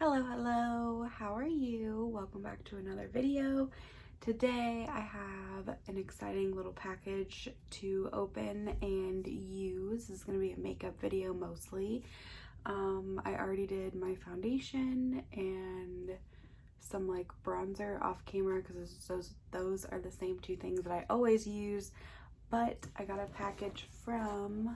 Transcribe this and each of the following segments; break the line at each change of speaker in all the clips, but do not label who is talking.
Hello, how are you? Welcome back to another video. Today I have an exciting little package to open and use. This is going to be a makeup video mostly. I already did my foundation and some like bronzer off camera because those are the same two things that I always use, but I got a package from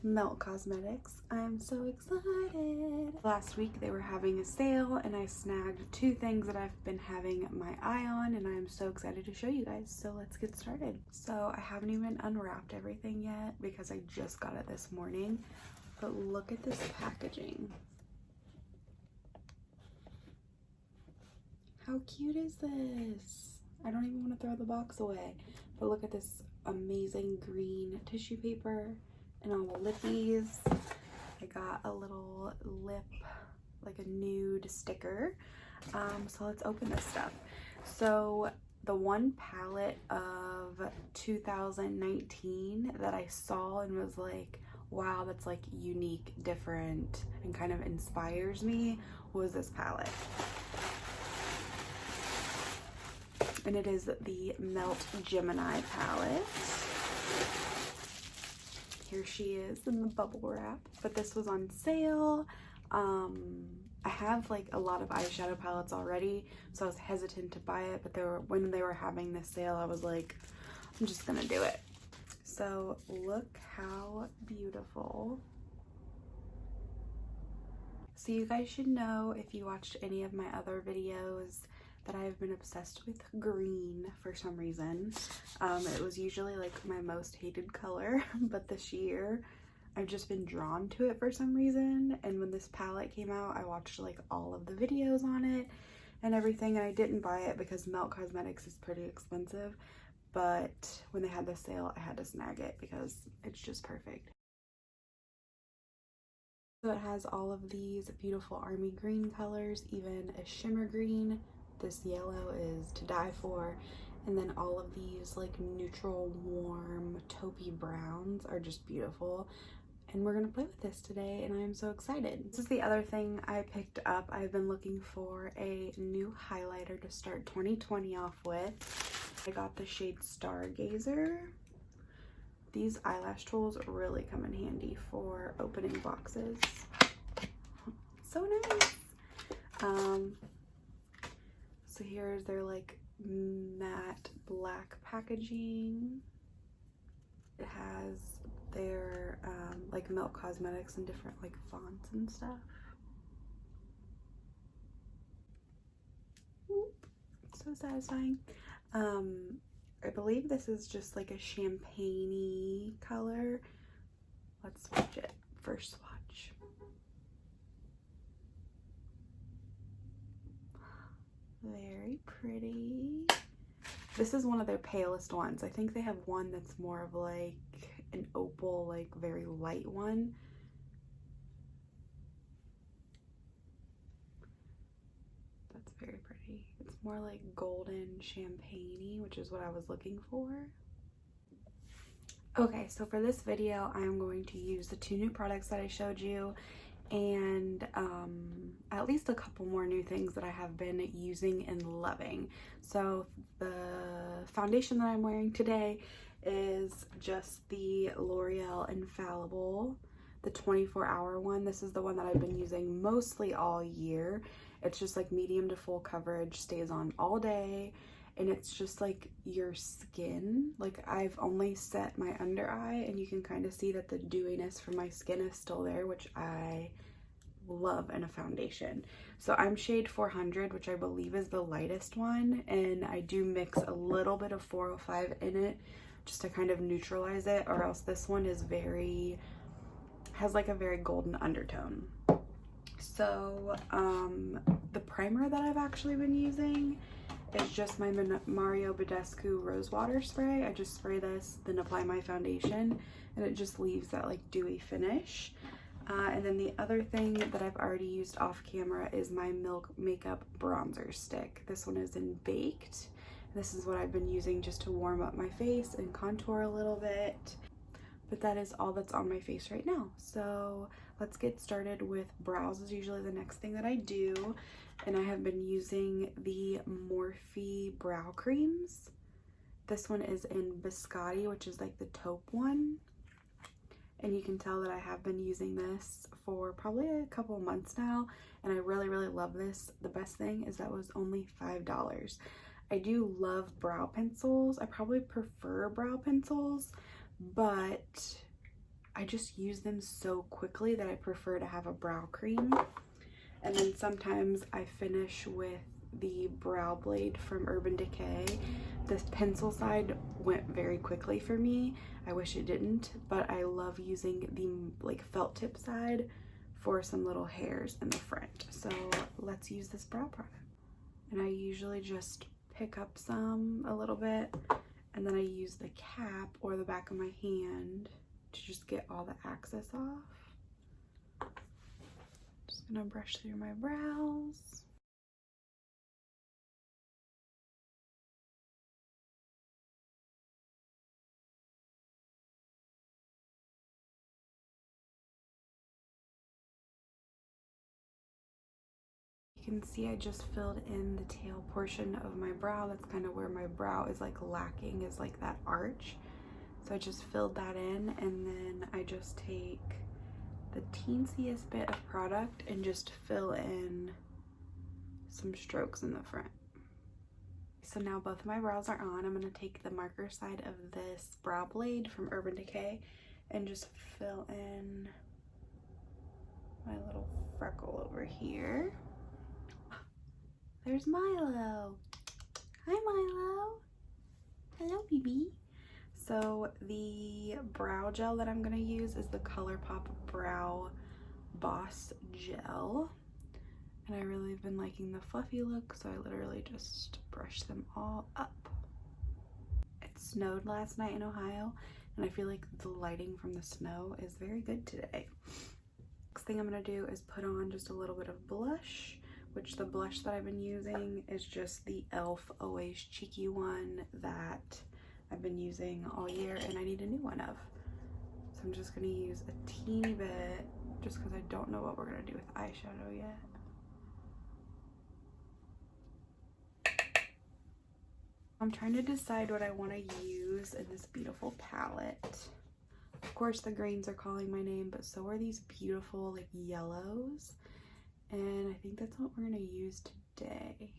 Melt Cosmetics. I'm so excited. Last week they were having a sale and I snagged two things that I've been having my eye on, and I'm so excited to show you guys. So let's get started. So I haven't even unwrapped everything yet because I just got it this morning, but look at this packaging. How cute is this? I don't even want to throw the box away, but look at this amazing green tissue paper and all the lippies. I got a little lip, like a nude sticker. So let's open this stuff. So the one palette of 2019 that I saw and was like, wow, that's like unique, different, and kind of inspires me was this palette. And it is the Melt Gemini Palette. Here she is in the bubble wrap, but this was on sale. I have like a lot of eyeshadow palettes already, so I was hesitant to buy it, but when they were having this sale, I was like, I'm just gonna do it. So look how beautiful. So you guys should know, if you watched any of my other videos, that I've been obsessed with green for some reason. It was usually like my most hated color, but this year I've just been drawn to it for some reason. And when this palette came out, I watched like all of the videos on it and everything, and I didn't buy it because Melt Cosmetics is pretty expensive, but when they had the sale, I had to snag it because it's just perfect. So it has all of these beautiful army green colors, even a shimmer green. This yellow is to die for, and then all of these like neutral, warm, taupey browns are just beautiful. And we're gonna play with this today, and I am so excited. This is the other thing I picked up. I've been looking for a new highlighter to start 2020 off with. I got the shade Stargazer. These eyelash tools really come in handy for opening boxes. So nice. So here's their like matte black packaging. It has their like Melt Cosmetics and different like fonts and stuff. So satisfying. I believe this is just like a champagne-y color. Let's swatch it. First swatch. Very pretty. This is one of their palest ones. I think they have one that's more of like an opal, like very light one. That's very pretty. It's more like golden champagne-y, which is what I was looking for. Okay, so for this video, I'm going to use the two new products that I showed you, and at least a couple more new things that I have been using and loving. So the foundation that I'm wearing today is just the L'Oreal Infallible, the 24-hour one. This is the one that I've been using mostly all year. It's just like medium to full coverage, stays on all day, and it's just like your skin. Like, I've only set my under eye, and you can kind of see that the dewiness from my skin is still there, which I love in a foundation. So I'm shade 400, which I believe is the lightest one, and I do mix a little bit of 405 in it just to kind of neutralize it, or else this one is has like a very golden undertone. So the primer that I've actually been using is just my Mario Badescu Rose Water Spray. I just spray this, then apply my foundation, and it just leaves that like dewy finish. And then the other thing that I've already used off camera is my Milk Makeup Bronzer Stick. This one is in Baked. This is what I've been using just to warm up my face and contour a little bit. But that is all that's on my face right now. So let's get started with brows. Is usually the next thing that I do, and I have been using the Morphe brow creams. This one is in Biscotti, which is like the taupe one, and you can tell that I have been using this for probably a couple of months now, and I really love this. The best thing is that it was only $5. I do love brow pencils. I probably prefer brow pencils, but I just use them so quickly that I prefer to have a brow cream. And then sometimes I finish with the brow blade from Urban Decay. This pencil side went very quickly for me. I wish it didn't, but I love using the like felt tip side for some little hairs in the front. So let's use this brow product. And I usually just pick up some a little bit, and then I use the cap or the back of my hand to just get all the excess off. Just gonna brush through my brows. You can see I just filled in the tail portion of my brow. That's kind of where my brow is like lacking, is like that arch. So I just filled that in, and then I just take the teensiest bit of product and just fill in some strokes in the front. So now both my brows are on. I'm going to take the marker side of this brow blade from Urban Decay and just fill in my little freckle over here. There's Milo. Hi, Milo. Hello, baby. So the brow gel that I'm going to use is the ColourPop Brow Boss Gel. And I really have been liking the fluffy look, so I literally just brush them all up. It snowed last night in Ohio, and I feel like the lighting from the snow is very good today. Next thing I'm going to do is put on just a little bit of blush, which the blush that I've been using is just the e.l.f. Always Cheeky one that I've been using all year and I need a new one of. So I'm just going to use a teeny bit just because I don't know what we're going to do with eyeshadow yet. I'm trying to decide what I want to use in this beautiful palette. Of course, the greens are calling my name, but so are these beautiful like yellows. And I think that's what we're going to use today.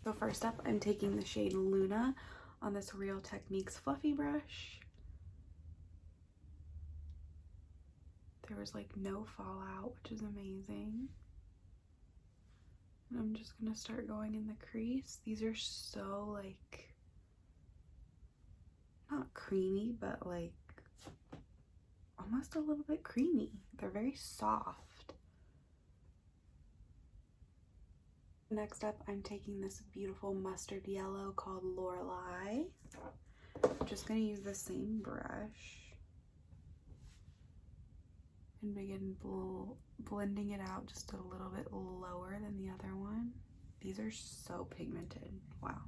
So first up, I'm taking the shade Luna on this Real Techniques fluffy brush. There was like no fallout, which is amazing. And I'm just going to start going in the crease. These are so like, not creamy, but like almost a little bit creamy. They're very soft. Next up, I'm taking this beautiful mustard yellow called Lorelei. I'm just going to use the same brush and begin blending it out just a little bit lower than the other one. These are so pigmented. Wow.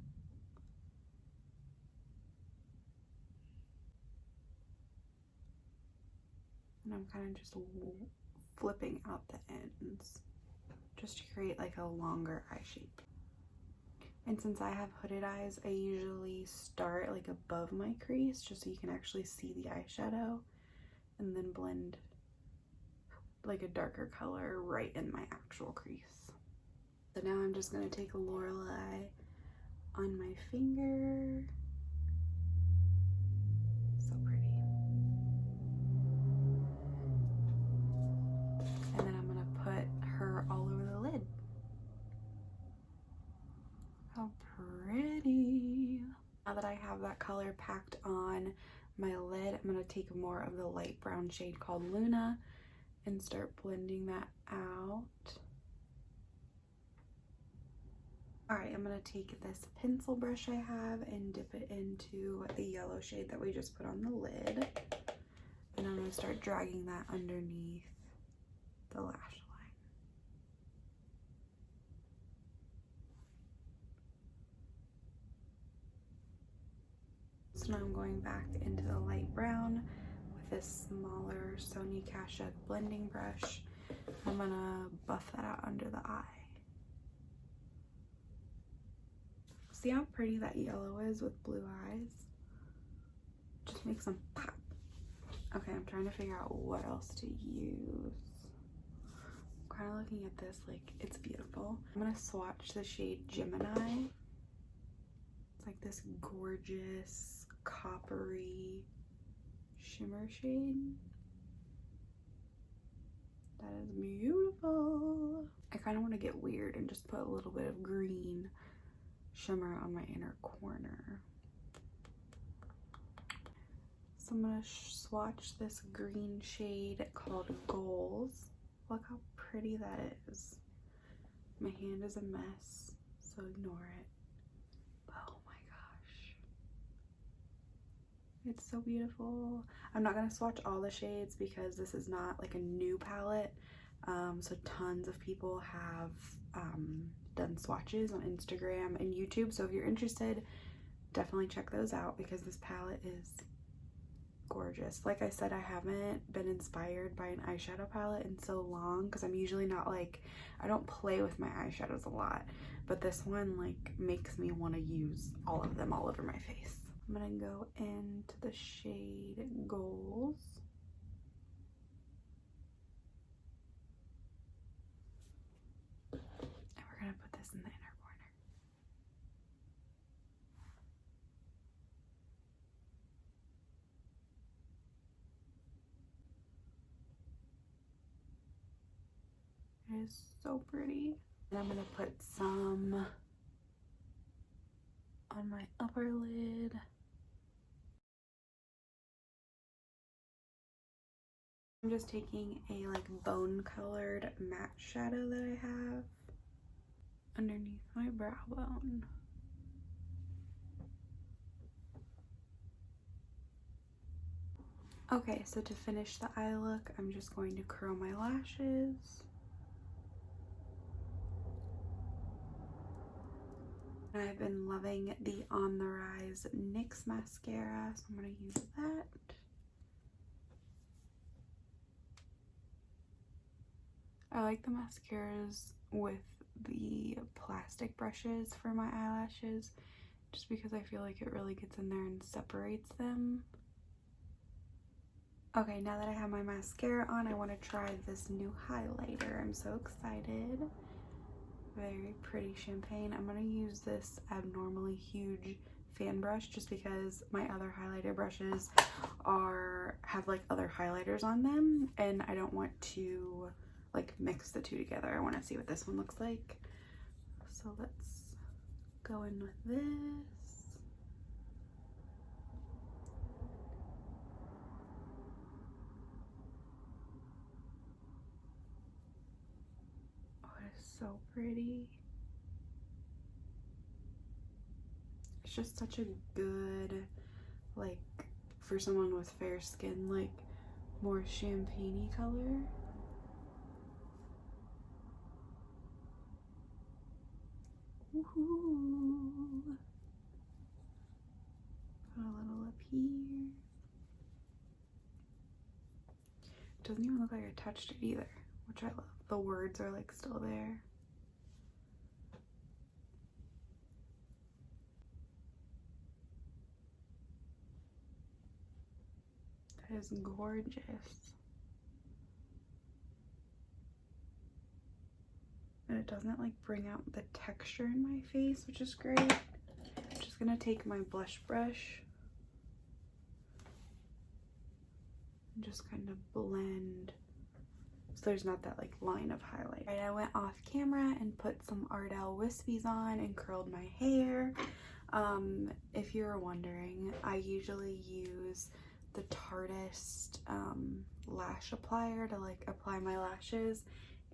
And I'm kind of just flipping out the ends just to create like a longer eye shape. And since I have hooded eyes, I usually start like above my crease just so you can actually see the eyeshadow, and then blend like a darker color right in my actual crease. So now I'm just going to take a Lorelei on my finger. So pretty. And then I'm going to put her all over the lid. How pretty. Now that I have that color packed on my lid, I'm going to take more of the light brown shade called Luna and start blending that out. Alright, I'm going to take this pencil brush I have and dip it into the yellow shade that we just put on the lid. And I'm going to start dragging that underneath the lash line. So now I'm going back into the light brown this smaller Sony Kasha blending brush. I'm gonna buff that out under the eye. See how pretty that yellow is with blue eyes? Just makes them pop. Okay, I'm trying to figure out what else to use. I'm kind of looking at this like it's beautiful. I'm gonna swatch the shade Gemini. It's like this gorgeous coppery shimmer shade. That is beautiful. I kind of want to get weird and just put a little bit of green shimmer on my inner corner. So I'm gonna swatch this green shade called Goals. Look how pretty that is. My hand is a mess, so ignore it. Oh my gosh. It's so beautiful. I'm not gonna swatch all the shades because this is not like a new palette. So tons of people have done swatches on Instagram and YouTube. So if you're interested, definitely check those out because this palette is gorgeous. Like I said, I haven't been inspired by an eyeshadow palette in so long because I'm usually not like, I don't play with my eyeshadows a lot, but this one like makes me want to use all of them all over my face. I'm gonna go into the shade Goals. And we're gonna put this in the inner corner. It is so pretty. And I'm gonna put some on my upper lid. I'm just taking a like bone colored matte shadow that I have underneath my brow bone. Okay, so to finish the eye look, I'm just going to curl my lashes. I've been loving the On The Rise NYX Mascara, so I'm going to use that. I like the mascaras with the plastic brushes for my eyelashes, just because I feel like it really gets in there and separates them. Okay, now that I have my mascara on, I want to try this new highlighter. I'm so excited. Very pretty champagne. I'm going to use this abnormally huge fan brush just because my other highlighter brushes have like other highlighters on them, and I don't want to like mix the two together. I want to see what this one looks like. So let's go in with this. Oh, it is so pretty. It's just such a good, like, for someone with fair skin, like more champagne-y color. Woohoo! Put a little up here. It doesn't even look like I touched it either, which I love. The words are like still there. That is gorgeous. And it doesn't like bring out the texture in my face, which is great. I'm just gonna take my blush brush and just kind of blend so there's not that like line of highlight. Right, I went off camera and put some Ardell wispies on and curled my hair. If you're wondering, I usually use the Tarteist lash applier to like apply my lashes,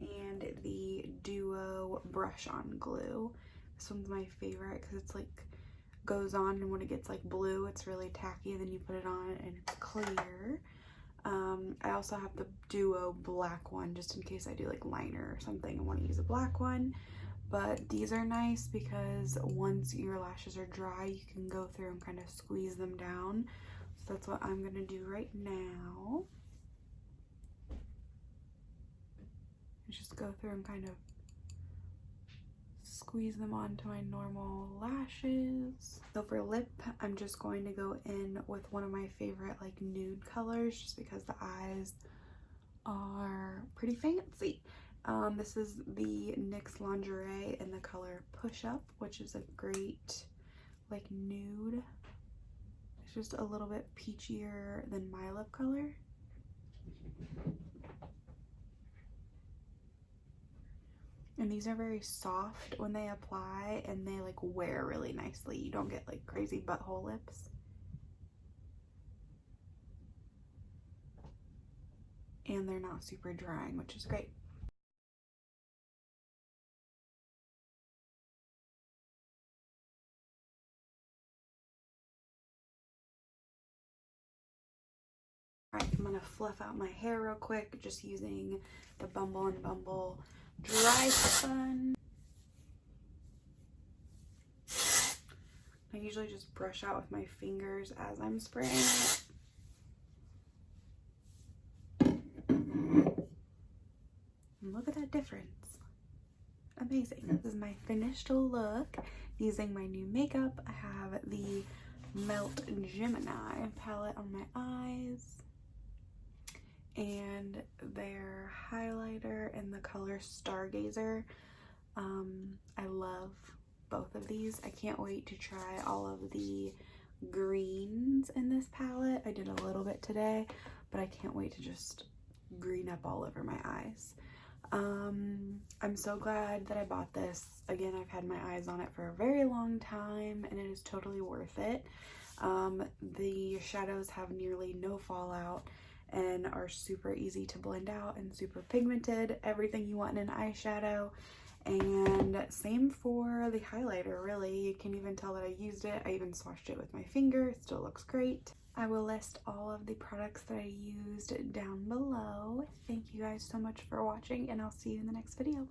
and the Duo brush on glue. This one's my favorite because it's like goes on, and when it gets like blue it's really tacky, and then you put it on and it's clear. I also have the Duo black one just in case I do like liner or something and want to use a black one. But these are nice because once your lashes are dry, you can go through and kind of squeeze them down. So that's what I'm gonna do right now. Just go through and kind of squeeze them onto my normal lashes. So for lip, I'm just going to go in with one of my favorite like nude colors, just because the eyes are pretty fancy. This is the NYX Lingerie in the color Push Up, which is a great like nude. It's just a little bit peachier than my lip color. And these are very soft when they apply, and they like wear really nicely. You don't get like crazy butthole lips. And they're not super drying, which is great. Alright, I'm gonna fluff out my hair real quick, just using the Bumble and Bumble Dry Spun. I usually just brush out with my fingers as I'm spraying it. And look at that difference. Amazing. This is my finished look using my new makeup. I have the Melt Gemini palette on my eyes and their highlighter in the color Stargazer. I love both of these. I can't wait to try all of the greens in this palette. I did a little bit today, but I can't wait to just green up all over my eyes. I'm so glad that I bought this. Again, I've had my eyes on it for a very long time, and it is totally worth it. The shadows have nearly no fallout and are super easy to blend out and super pigmented. Everything you want in an eyeshadow. And same for the highlighter, really. You can even tell that I used it. I even swatched it with my finger. It still looks great. I will list all of the products that I used down below. Thank you guys so much for watching, and I'll see you in the next video.